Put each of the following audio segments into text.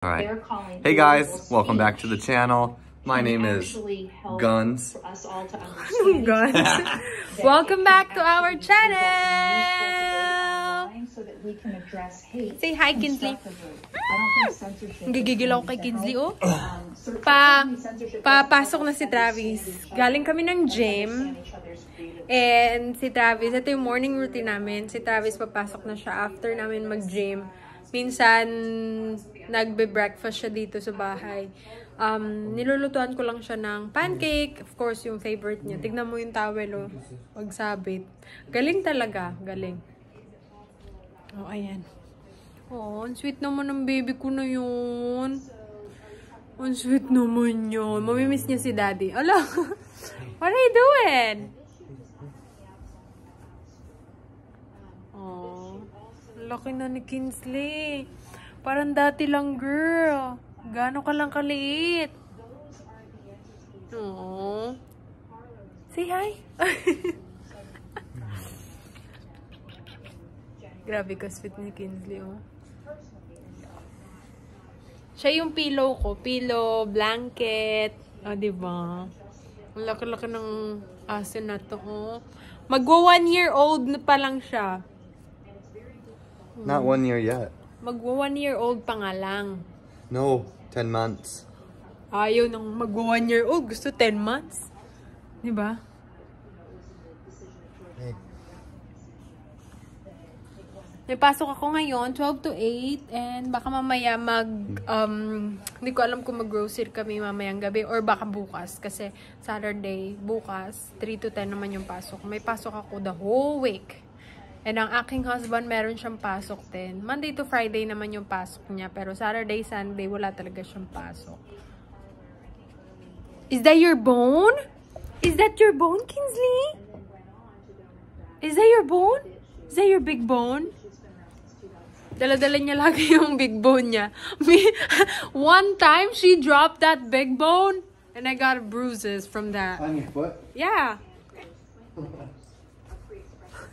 Alright. Hey guys, welcome back to the channel. My name is Guns. Guns. Welcome back to our channel! Say hi, Kinsley. Gigigil ako kay Kinsley, oh. Papasok na si Travis. Galing kami ng gym. And si Travis, ito yung morning routine namin. Si Travis papasok na siya after namin mag-gym. Minsan, nagbe-breakfast siya dito sa bahay. Nilulutuan ko lang siya ng pancake. Of course, yung favorite niya. Tignan mo yung towel, oh. Pagsabit. Galing talaga. Galing. Oh, ayan. Oh, ang sweet naman ng baby ko na yun. Ang sweet naman yun. Mamimiss niya si daddy. Ala, what are you doing? Oh, laki na ni Kinsley. Parang dati lang, girl. Gano'n ka lang kaliit. Oh. Say hi. Grabe ka sweet ni Kinsley, oh. Siya yung pillow ko. Pillow, blanket. Oh, diba? Ang laki-laki ng aso na to, oh. Magwa 1 year old na pa lang siya. Not 1 year yet. Magwa 1 year old pa nga lang. No, 10 months. Ayaw nang magwa 1 year old. Gusto 10 months. Diba? Hey. May pasok ako ngayon, 12 to 8. And baka mamaya hindi ko alam kung mag-grocery kami mamayang gabi. Or baka bukas. Kasi Saturday, bukas, 3 to 10 naman yung pasok. May pasok ako the whole week. And ang aking husband, meron siyang pasok din. Monday to Friday naman yung pasok niya. Pero Saturday, Sunday, wala talaga siyang pasok. Is that your bone? Is that your bone, Kinsley? Is that your bone? Is that your big bone? Dala-dala niya lagi yung big bone niya. One time, she dropped that big bone. And I got bruises from that. On your foot? Yeah.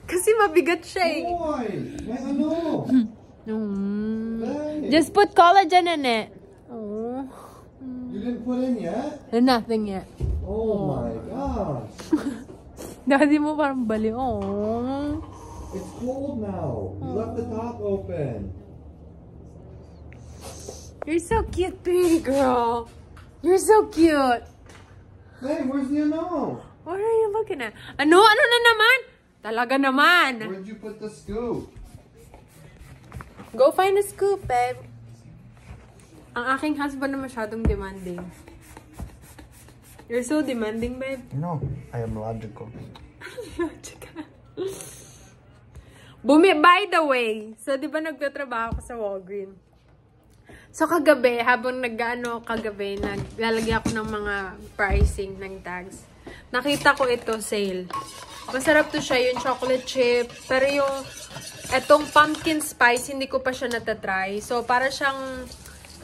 Kasi mabigat siya eh. Boy! Ano? Just put collagen in it. Oh. You didn't put in yet? Nothing yet. Oh my gosh. Daddy mo parang bali. Oh. It's cold now. You left the top open. You're so cute, baby girl. You're so cute. Hey, where's the ano? What are you looking at? Ano? Ano na naman? Talaga naman. Where'd you put the scoop? Go find a scoop, babe. Ang aking husband na masyadong demanding. You're so demanding, babe. No, I am logical. By the way, so di ba nagtatrabaho ko sa Walgreens? So kagabi, habang kagabi, naglalagay ako ng mga pricing ng tags. Nakita ko ito, sale. Masarap to siya, yung chocolate chip. Pero yung, etong pumpkin spice, hindi ko pa siya natatry. So, para siyang,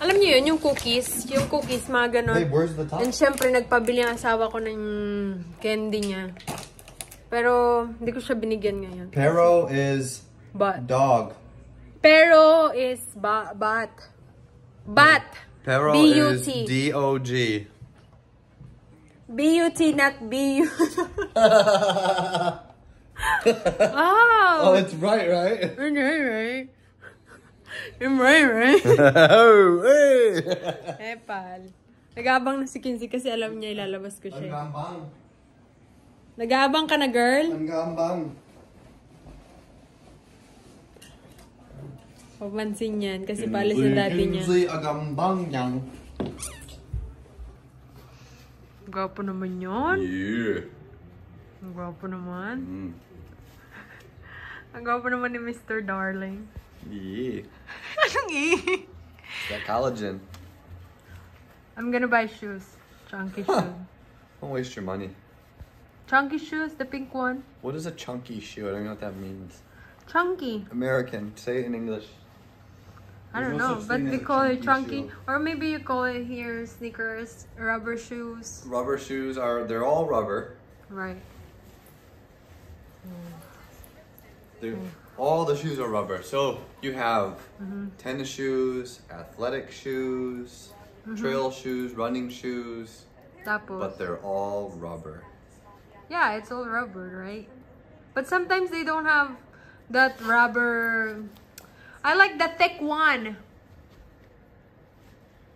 alam niyo yun, yung cookies. Yung cookies, mga ganon. Hey, where's the top? And syempre, nagpabili ang asawa ko ng candy niya. Pero, hindi ko siya binigyan ngayon. Pero is dog. Pero is bat. Bat. Pero is D-O-G. B-U-T, not B-U. Oh, it's right, right? Right. I'm right. Oh, hey! Pal. Nag-aabang na si Kinsey kasi alam niya ilalabas ko siya. Nag-aabang. Nag-aabang ka na, girl? Nag-aabang. Papansin yan kasi palis na dati niya. Kinsey, agambang niyang. Gwapo naman yun. Yeah. Ang gwapo naman. Ang gwapo naman ni Mr. Darling. Yeah. Anong eh? It's that collagen. I'm gonna buy shoes. Chunky shoes. Don't waste your money. Chunky shoes, the pink one. What is a chunky shoe? I don't know what that means. Chunky. American. Say it in English. I don't know, but we call it chunky. Or maybe you call it here sneakers, rubber shoes. Rubber shoes they're all rubber. Right. They're all the shoes are rubber. So you have tennis shoes, athletic shoes, trail shoes, running shoes, Tapos, but they're all rubber. yeah, it's all rubber, right? But sometimes they don't have that rubber. I like the thick one.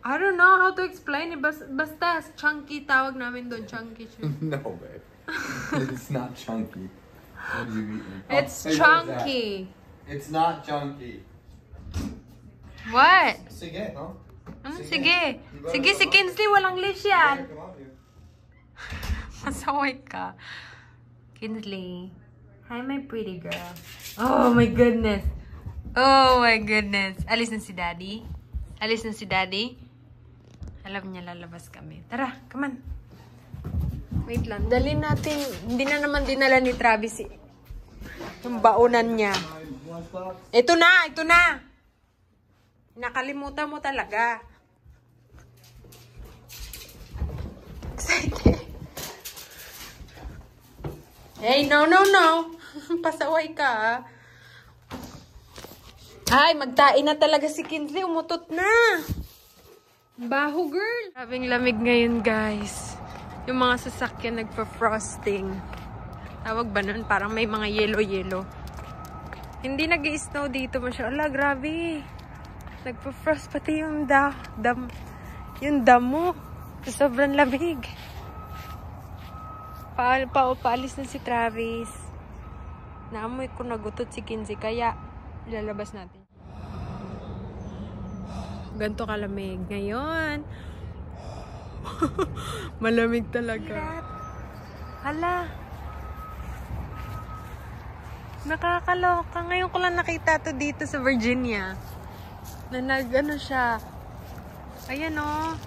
I don't know how to explain it. Basta chunky tawag namin doon, chunky shoes. No, babe. It's not chunky. What are you eating? It's hey, chunky. It's not chunky. What? Sige, no? Sige. Sige, si Kinsley, walang leash yan. Masaway ka. Kinsley. Hi, my pretty girl. Oh my goodness. Oh my goodness. Alis na si Daddy. Alis na si Daddy. Alam niya, lalabas kami. Tara, come on. Wait lang. Dalhin natin. Hindi na naman dinala ni Travis yung baonan niya. Ito na! Ito na! Nakalimutan mo talaga. Excited. Hey, no. Pasaway ka, Ay, magtain na talaga si Kinsley. Umutot na. Baho, girl. Sabing lamig ngayon, guys. Yung mga sasakyan nagpa-frosting. Tawag ba nun? Parang may mga yellow-yellow. Hindi nag-i-snow dito masyala. Grabe. Nagpa-frost pati yung damo. Sobrang lamig. Paalis na si Travis. Naamoy ko nagutot si Kinsey. Kaya, ilalabas natin. Ganto kalamig. Ngayon, malamig talaga. Hala. Nakakaloka. Ngayon ko lang nakita to dito sa Virginia. Na nag-ano siya. Ayan o.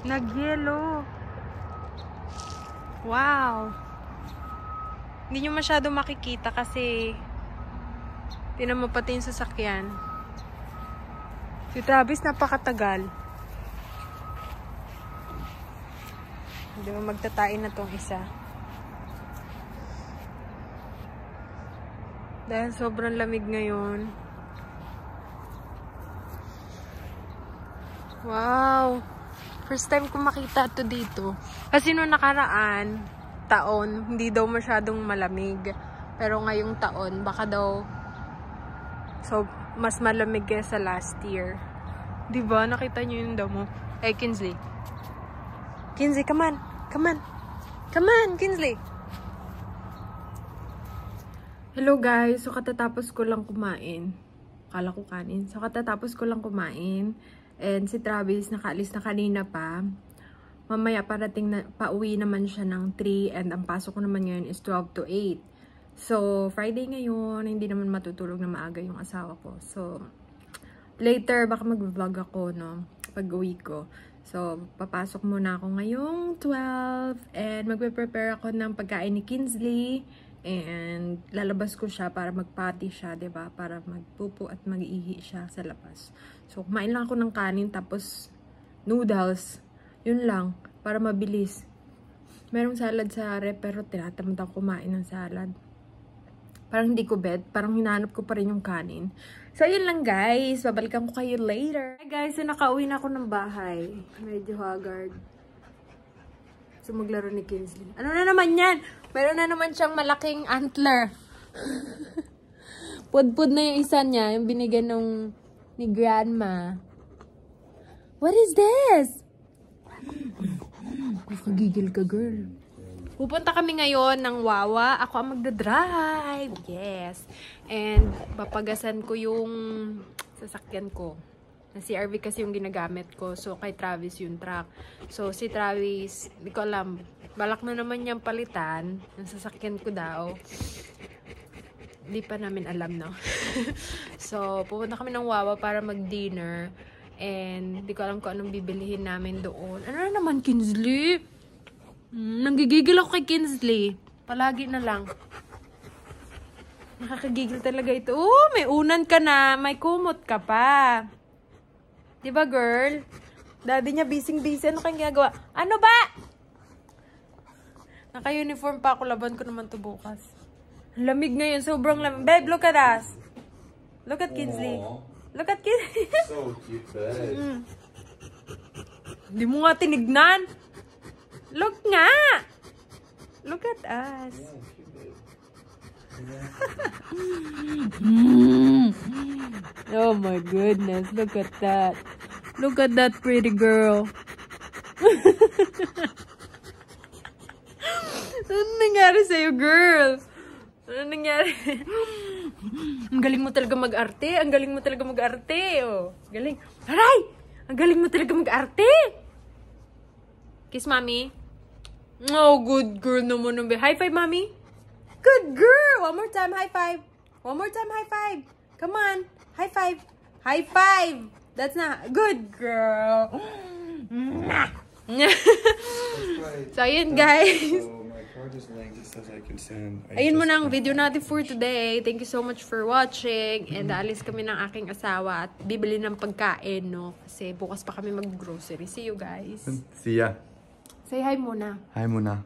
Nag-yellow. Wow. Hindi nyo masyado makikita kasi tinan mo pati yung sasakyan. Si Travis napakatagal. Hindi mo magtatain na tong isa. Dahil sobrang lamig ngayon. Wow! First time ko makita to dito. Kasi noong nakaraan, taon, hindi daw masyadong malamig. Pero ngayong taon, baka daw mas malamig kaysa last year. Diba? Nakita nyo yung damo. Hey, Kinsley. Kinsley, come on. Come on. Come on, Kinsley. Hello guys, so katatapos ko lang kumain. Kala ko kanin. So katatapos ko lang kumain. And si Travis nakaalis na kanina pa. Mamaya parating na, pauwi naman siya ng 3 and ang pasok ko naman ngayon is 12 to 8. So Friday ngayon, hindi naman matutulog na maaga yung asawa ko. So later baka mag-vlog ako no pag uwi ko. So papasok muna ako ngayong 12 and magpe-prepare ako ng pagkain ni Kinsley. And lalabas ko siya para magpati siya, 'di ba? Para magpupo at mag-ihi siya sa labas. So kumain lang ako ng kanin tapos noodles. 'Yun lang para mabilis. Merong salad sa rep pero tinatamad ako kumain ng salad. Parang hindi ko bet, parang hinahanap ko pa rin yung kanin. So yun lang guys, babalikan ko kayo later. Hi guys, so nakauwi na ako ng bahay. Medyo haggard. So maglaro ni Kinsley. Ano na naman yan? Meron na naman siyang malaking antler. Pudpud na yung isa niya. Yung binigyan ni grandma. What is this? Nakagigil ka, girl. Pupunta kami ngayon ng Wawa. Ako ang magdadrive. Yes. And papagasan ko yung sasakyan ko. Na si RV kasi yung ginagamit ko. So, kay Travis yung truck. So, si Travis, di ko alam. Balak na naman niyang palitan. Ang sasakyan ko daw. Di pa namin alam, no? So, pupunta kami ng Wawa para mag-dinner. And, di ko alam kung anong bibilihin namin doon. Ano na naman, Kinsley? Nanggigigil ako kay Kinsley. Palagi na lang. Nakakagigil talaga ito. Oh, may unan ka na. May kumot ka pa. Diba, girl? Daddy niya busy-busy. Ano kang ginagawa? Ano ba? Naka-uniform pa ako. Laban ko naman to bukas. Lamig ngayon. Sobrang lamig. Babe, look at us. Look at Kinsley. Aw. Look at Kinsley. So cute, bed. Hindi mo nga tinignan. Look nga. Look at us. Oh my goodness. Look at that. Look at that pretty girl. Ano nangyari sa'yo, girl? Ano nangyari? Ang galing mo talaga mag-arte. Ang galing mo talaga mag-arte. Oh, galing. Aray! Ang galing mo talaga mag-arte. Kiss, mommy. Oh, good girl naman. High five, mommy. Good girl. One more time, high five. One more time, high five. Come on. High five. High five. That's not good girl. So, ayun, guys. So, my card is linked. It says I can send. Ayun muna ang video natin for today. Thank you so much for watching. And alis kami ng aking asawa at bibili ng pagkain, no? Kasi bukas pa kami mag-grocery. See you guys. See ya. Say hi muna. Hi, Muna.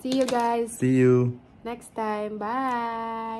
See you guys See you. next time. Bye!